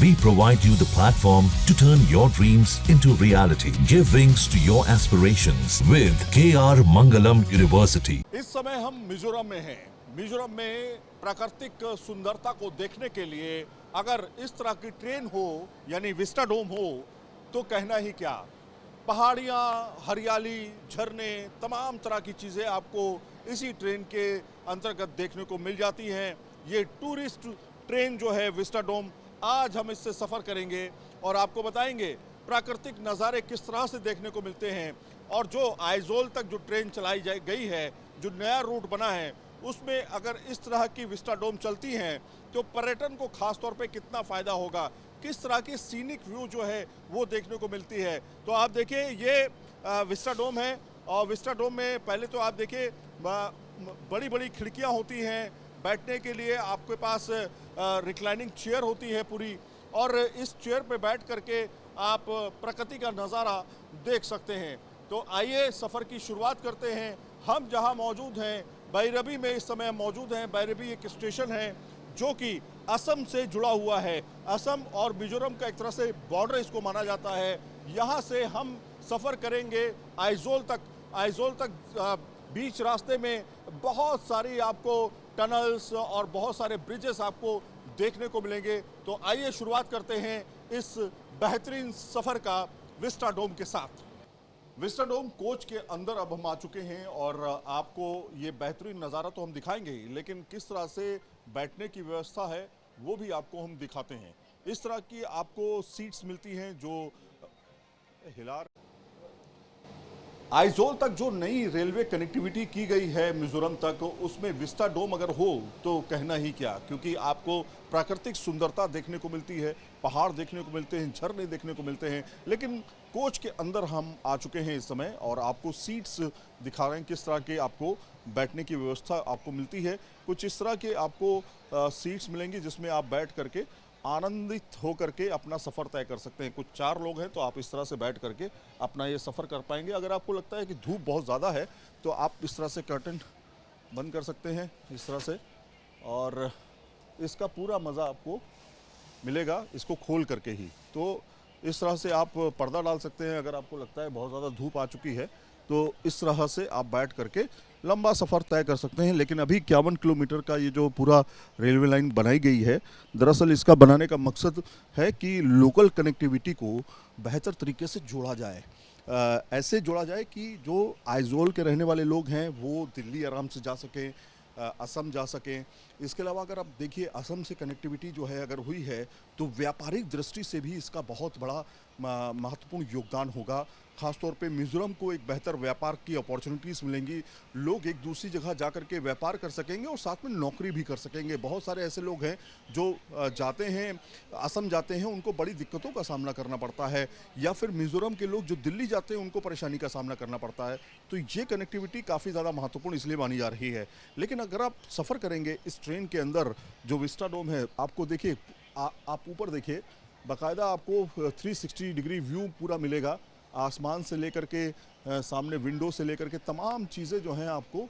We provide you the platform to turn your dreams into reality. Give wings to your aspirations with KR Mangalam University. इस समय हम मिजोरम में हैं। मिजोरम में प्राकृतिक सुंदरता को देखने के लिए अगर इस तरह की ट्रेन हो यानी विस्टाडोम हो तो कहना ही क्या। पहाड़ियाँ, हरियाली, झरने, तमाम तरह की चीज़ें आपको इसी ट्रेन के अंतर्गत देखने को मिल जाती हैं। ये टूरिस्ट ट्रेन जो है विस्टाडोम, आज हम इससे सफ़र करेंगे और आपको बताएंगे प्राकृतिक नज़ारे किस तरह से देखने को मिलते हैं। और जो आइजोल तक जो ट्रेन चलाई गई है, जो नया रूट बना है, उसमें अगर इस तरह की विस्टाडोम चलती हैं तो पर्यटन को खास तौर पे कितना फ़ायदा होगा, किस तरह की सीनिक व्यू जो है वो देखने को मिलती है। तो आप देखिए ये विस्टाडोम है और विस्टाडोम में पहले तो आप देखिए बड़ी बड़ी खिड़कियाँ होती हैं, बैठने के लिए आपके पास रिक्लाइनिंग चेयर होती है पूरी, और इस चेयर पे बैठ करके आप प्रकृति का नज़ारा देख सकते हैं। तो आइए सफ़र की शुरुआत करते हैं। हम जहां मौजूद हैं बैरबी में इस समय मौजूद हैं। बैरबी एक स्टेशन है जो कि असम से जुड़ा हुआ है। असम और मिजोरम का एक तरह से बॉर्डर इसको माना जाता है। यहां से हम सफ़र करेंगे आइजोल तक। आइजोल तक बीच रास्ते में बहुत सारी आपको टनल्स और बहुत सारे ब्रिजेस आपको देखने को मिलेंगे। तो आइए शुरुआत करते हैं इस बेहतरीन सफ़र का विस्टाडोम के साथ। विस्टाडोम कोच के अंदर अब हम आ चुके हैं और आपको ये बेहतरीन नज़ारा तो हम दिखाएंगे ही, लेकिन किस तरह से बैठने की व्यवस्था है वो भी आपको हम दिखाते हैं। इस तरह की आपको सीट्स मिलती हैं जो हिलार आइजोल तक जो नई रेलवे कनेक्टिविटी की गई है मिजोरम तक, उसमें विस्टाडोम अगर हो तो कहना ही क्या, क्योंकि आपको प्राकृतिक सुंदरता देखने को मिलती है, पहाड़ देखने को मिलते हैं, झरने देखने को मिलते हैं। लेकिन कोच के अंदर हम आ चुके हैं इस समय और आपको सीट्स दिखा रहे हैं किस तरह के आपको बैठने की व्यवस्था आपको मिलती है। कुछ इस तरह के आपको सीट्स मिलेंगी जिसमें आप बैठ करके आनंदित हो करके अपना सफ़र तय कर सकते हैं। कुछ 4 लोग हैं तो आप इस तरह से बैठ करके अपना ये सफ़र कर पाएंगे। अगर आपको लगता है कि धूप बहुत ज़्यादा है तो आप इस तरह से कर्टन बंद कर सकते हैं इस तरह से, और इसका पूरा मज़ा आपको मिलेगा इसको खोल करके ही। तो इस तरह से आप पर्दा डाल सकते हैं अगर आपको लगता है बहुत ज़्यादा धूप आ चुकी है, तो इस तरह से आप बैठ करके लंबा सफ़र तय कर सकते हैं। लेकिन अभी 51 किलोमीटर का ये जो पूरा रेलवे लाइन बनाई गई है, दरअसल इसका बनाने का मकसद है कि लोकल कनेक्टिविटी को बेहतर तरीके से जोड़ा जाए। ऐसे जोड़ा जाए कि जो आइजोल के रहने वाले लोग हैं वो दिल्ली आराम से जा सकें, असम जा सकें। इसके अलावा अगर आप देखिए असम से कनेक्टिविटी जो है अगर हुई है तो व्यापारिक दृष्टि से भी इसका बहुत बड़ा महत्वपूर्ण योगदान होगा। खासतौर पे मिजोरम को एक बेहतर व्यापार की अपॉर्चुनिटीज़ मिलेंगी, लोग एक दूसरी जगह जा कर के व्यापार कर सकेंगे और साथ में नौकरी भी कर सकेंगे। बहुत सारे ऐसे लोग हैं जो जाते हैं, असम जाते हैं, उनको बड़ी दिक्कतों का सामना करना पड़ता है, या फिर मिजोरम के लोग जो दिल्ली जाते हैं उनको परेशानी का सामना करना पड़ता है। तो ये कनेक्टिविटी काफ़ी ज़्यादा महत्वपूर्ण इसलिए मानी जा रही है। लेकिन अगर आप सफ़र करेंगे इस ट्रेन के अंदर जो विस्टाडोम है, आपको देखिए आप ऊपर देखिए, बाकायदा आपको 360 डिग्री व्यू पूरा मिलेगा। आसमान से लेकर के सामने विंडो से लेकर के तमाम चीज़ें जो हैं आपको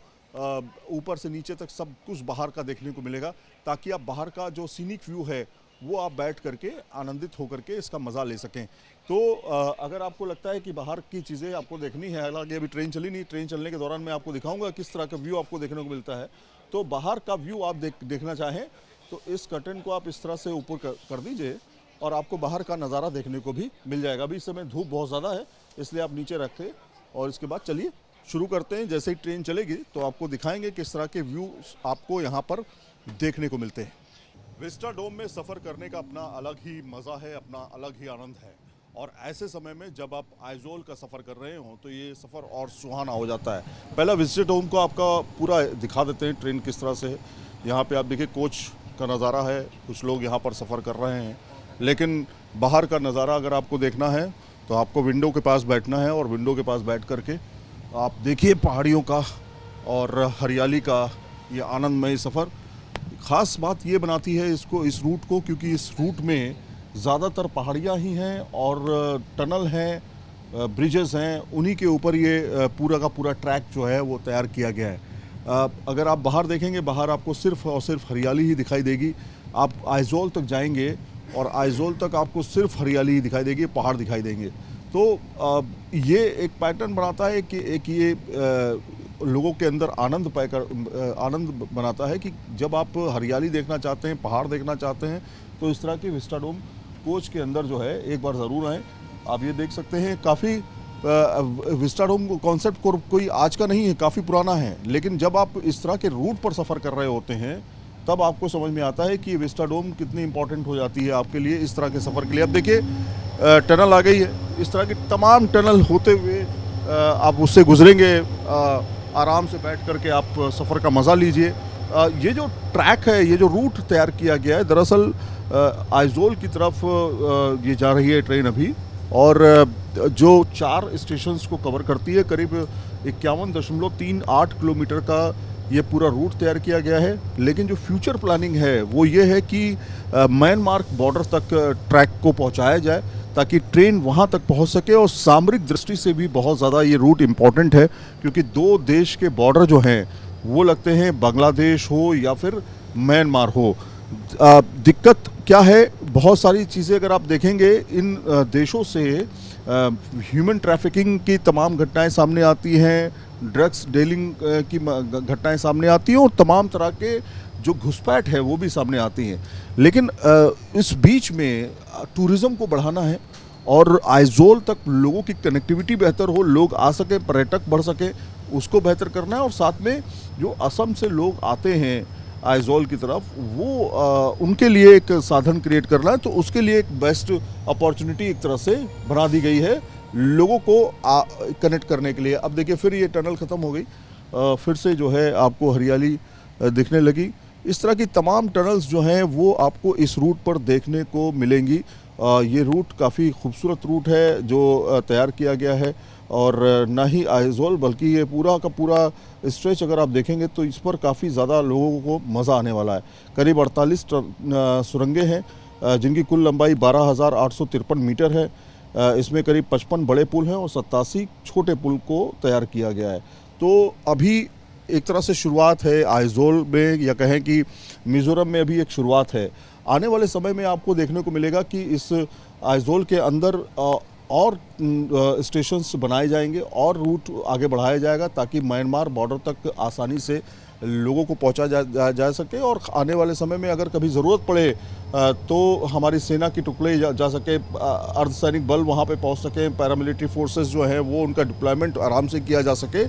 ऊपर से नीचे तक सब कुछ बाहर का देखने को मिलेगा, ताकि आप बाहर का जो सीनिक व्यू है वो आप बैठ करके आनंदित होकर के इसका मज़ा ले सकें। तो अगर आपको लगता है कि बाहर की चीज़ें आपको देखनी है, हालांकि अभी ट्रेन चली नहीं, ट्रेन चलने के दौरान मैं आपको दिखाऊंगा किस तरह का व्यू आपको देखने को मिलता है। तो बाहर का व्यू आप देखना चाहें तो इस कर्टन को आप इस तरह से ऊपर कर दीजिए और आपको बाहर का नज़ारा देखने को भी मिल जाएगा। अभी इस समय धूप बहुत ज़्यादा है इसलिए आप नीचे रखें और इसके बाद चलिए शुरू करते हैं। जैसे ही ट्रेन चलेगी तो आपको दिखाएंगे किस तरह के व्यू आपको यहाँ पर देखने को मिलते हैं। विस्टाडोम में सफ़र करने का अपना अलग ही मज़ा है, अपना अलग ही आनंद है, और ऐसे समय में जब आप आइजोल का सफ़र कर रहे हो तो ये सफ़र और सुहाना हो जाता है। पहला विस्टाडोम को आपका पूरा दिखा देते हैं ट्रेन किस तरह से है। यहाँ पे आप देखिए कोच का नज़ारा है, कुछ लोग यहाँ पर सफ़र कर रहे हैं। लेकिन बाहर का नज़ारा अगर आपको देखना है तो आपको विंडो के पास बैठना है और विंडो के पास बैठ करके आप देखिए पहाड़ियों का और हरियाली का ये आनंदमय सफ़र। ख़ास बात ये बनाती है इस रूट को, क्योंकि इस रूट में ज़्यादातर पहाड़ियाँ ही हैं और टनल हैं, ब्रिजेस हैं, उन्हीं के ऊपर ये पूरा का पूरा ट्रैक जो है वो तैयार किया गया है। अगर आप बाहर देखेंगे, बाहर आपको सिर्फ और सिर्फ हरियाली ही दिखाई देगी। आप आइजोल तक जाएंगे और आइजोल तक आपको सिर्फ हरियाली दिखाई देगी, पहाड़ दिखाई देंगे। तो ये एक पैटर्न बनाता है कि एक ये लोगों के अंदर आनंद बनाता है कि जब आप हरियाली देखना चाहते हैं, पहाड़ देखना चाहते हैं, तो इस तरह के विस्टाडोम कोच के अंदर जो है एक बार ज़रूर आएँ। आप ये देख सकते हैं, काफ़ी विस्टाडोम कॉन्सेप्ट कोई आज का नहीं है, काफ़ी पुराना है, लेकिन जब आप इस तरह के रूट पर सफ़र कर रहे होते हैं तब आपको समझ में आता है कि विस्टाडोम कितनी इंपॉर्टेंट हो जाती है आपके लिए इस तरह के सफ़र के लिए। अब देखिए टनल आ गई है, इस तरह की तमाम टनल होते हुए आप उससे गुजरेंगे, आराम से बैठ करके आप सफ़र का मज़ा लीजिए। ये जो ट्रैक है, ये जो रूट तैयार किया गया है, दरअसल आइजोल की तरफ ये जा रही है ट्रेन अभी, और जो 4 स्टेशंस को कवर करती है, करीब 51.38 किलोमीटर का ये पूरा रूट तैयार किया गया है। लेकिन जो फ्यूचर प्लानिंग है वो ये है कि म्यांमार बॉर्डर तक ट्रैक को पहुंचाया जाए ताकि ट्रेन वहां तक पहुंच सके, और सामरिक दृष्टि से भी बहुत ज़्यादा ये रूट इम्पॉर्टेंट है, क्योंकि 2 देश के बॉर्डर जो हैं वो लगते हैं, बांग्लादेश हो या फिर म्यांमार हो। दिक्कत क्या है, बहुत सारी चीज़ें अगर आप देखेंगे, इन देशों से ह्यूमन ट्रैफिकिंग की तमाम घटनाएं सामने आती हैं, ड्रग्स डीलिंग की घटनाएं सामने आती हैं, और तमाम तरह के जो घुसपैठ है वो भी सामने आती हैं। लेकिन इस बीच में टूरिज़्म को बढ़ाना है और आइजोल तक लोगों की कनेक्टिविटी बेहतर हो, लोग आ सकें, पर्यटक बढ़ सकें, उसको बेहतर करना है। और साथ में जो असम से लोग आते हैं आइजोल की तरफ, वो उनके लिए एक साधन क्रिएट करना है, तो उसके लिए एक बेस्ट अपॉर्चुनिटी एक तरह से बना दी गई है लोगों को कनेक्ट करने के लिए। अब देखिए फिर ये टनल ख़त्म हो गई, फिर से जो है आपको हरियाली दिखने लगी। इस तरह की तमाम टनल्स जो हैं वो आपको इस रूट पर देखने को मिलेंगी। ये रूट काफ़ी खूबसूरत रूट है जो तैयार किया गया है, और ना ही आइजोल बल्कि ये पूरा का पूरा स्ट्रेच अगर आप देखेंगे तो इस पर काफ़ी ज़्यादा लोगों को मज़ा आने वाला है। करीब 48 सुरंगें हैं जिनकी कुल लंबाई 12,853 मीटर है। इसमें करीब 55 बड़े पुल हैं और 87 छोटे पुल को तैयार किया गया है। तो अभी एक तरह से शुरुआत है आइजोल में, या कहें कि मिज़ोरम में अभी एक शुरुआत है। आने वाले समय में आपको देखने को मिलेगा कि इस आइजोल के अंदर और स्टेशंस बनाए जाएंगे और रूट आगे बढ़ाया जाएगा ताकि म्यांमार बॉर्डर तक आसानी से लोगों को पहुंचा जा सके, और आने वाले समय में अगर कभी ज़रूरत पड़े तो हमारी सेना की टुकड़े जा सके, अर्धसैनिक बल वहां पे पहुंच सके, पैरामिलिट्री फोर्सेस जो हैं वो उनका डिप्लॉयमेंट आराम से किया जा सके।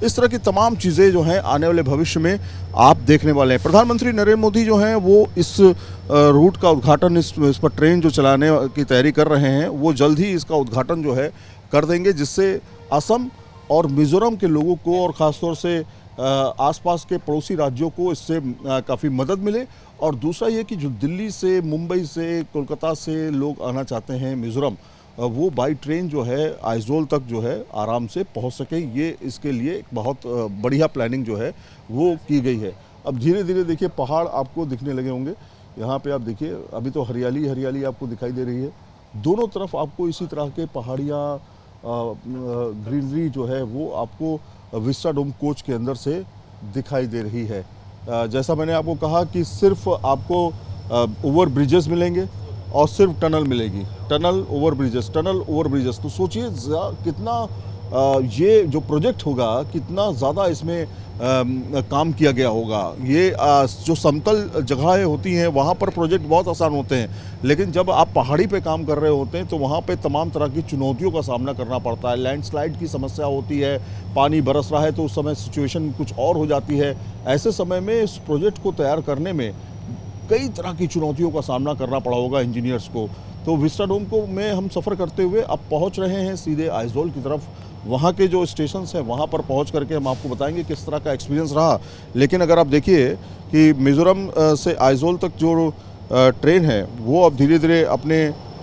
इस तरह की तमाम चीज़ें जो हैं आने वाले भविष्य में आप देखने वाले हैं। प्रधानमंत्री नरेंद्र मोदी जो हैं वो इस रूट का उद्घाटन, इस पर ट्रेन जो चलाने की तैयारी कर रहे हैं, वो जल्द ही इसका उद्घाटन जो है कर देंगे, जिससे असम और मिज़ोरम के लोगों को और ख़ासतौर से आसपास के पड़ोसी राज्यों को इससे काफ़ी मदद मिले। और दूसरा ये कि जो दिल्ली से, मुंबई से, कोलकाता से लोग आना चाहते हैं मिज़ोरम, वो बाई ट्रेन जो है आइजोल तक जो है आराम से पहुंच सके। ये इसके लिए एक बहुत बढ़िया प्लानिंग जो है वो की गई है। अब धीरे धीरे देखिए पहाड़ आपको दिखने लगे होंगे। यहाँ पे आप देखिए अभी तो हरियाली हरियाली आपको दिखाई दे रही है, दोनों तरफ आपको इसी तरह के पहाड़ियाँ, ग्रीनरी जो है वो आपको विस्टाडोम कोच के अंदर से दिखाई दे रही है। जैसा मैंने आपको कहा कि सिर्फ आपको ओवर ब्रिजेस मिलेंगे और सिर्फ टनल मिलेगी, टनल ओवर ब्रिजेस। तो सोचिए कितना ये जो प्रोजेक्ट होगा कितना ज़्यादा इसमें काम किया गया होगा। ये जो समतल जगहें होती हैं वहाँ पर प्रोजेक्ट बहुत आसान होते हैं, लेकिन जब आप पहाड़ी पे काम कर रहे होते हैं तो वहाँ पे तमाम तरह की चुनौतियों का सामना करना पड़ता है। लैंडस्लाइड की समस्या होती है, पानी बरस रहा है तो उस समय सिचुएशन कुछ और हो जाती है। ऐसे समय में इस प्रोजेक्ट को तैयार करने में कई तरह की चुनौतियों का सामना करना पड़ा होगा इंजीनियर्स को। तो विस्टाडोम को में हम सफ़र करते हुए अब पहुँच रहे हैं सीधे आइजोल की तरफ। वहाँ के जो स्टेशंस हैं वहाँ पर पहुँच करके हम आपको बताएंगे किस तरह का एक्सपीरियंस रहा। लेकिन अगर आप देखिए कि मिज़ोरम से आइजोल तक जो ट्रेन है वो अब धीरे धीरे अपने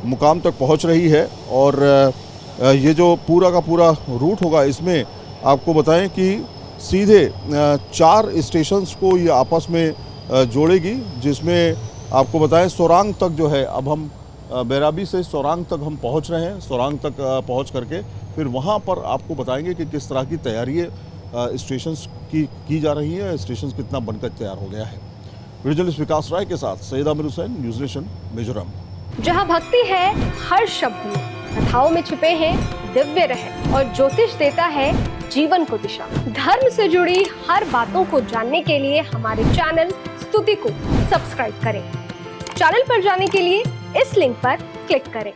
मुकाम तक पहुँच रही है, और ये जो पूरा का पूरा रूट होगा इसमें आपको बताएं कि सीधे 4 स्टेशंस को ये आपस में जोड़ेगी, जिसमें आपको बताएं सोरांग तक जो है, अब हम बैराबी से सोरांग तक हम पहुंच रहे हैं। सोरांग तक पहुंच करके फिर वहां पर आपको बताएंगे कि किस तरह की तैयारी स्टेशंस की जा रही है, स्टेशन कितना बनकर तैयार हो गया है। वीडियो जर्नलिस्ट विकास राय के साथ सैयद आमिर हुसैन, न्यूज़ नेशन, मिजोरम। जहाँ भक्ति है हर शब्द में, कथाओं में छुपे हैं दिव्य रहस्य और ज्योतिष देता है जीवन को दिशा। धर्म से जुड़ी हर बातों को जानने के लिए हमारे चैनल स्तुति को सब्सक्राइब करें। चैनल पर जाने के लिए इस लिंक पर क्लिक करें।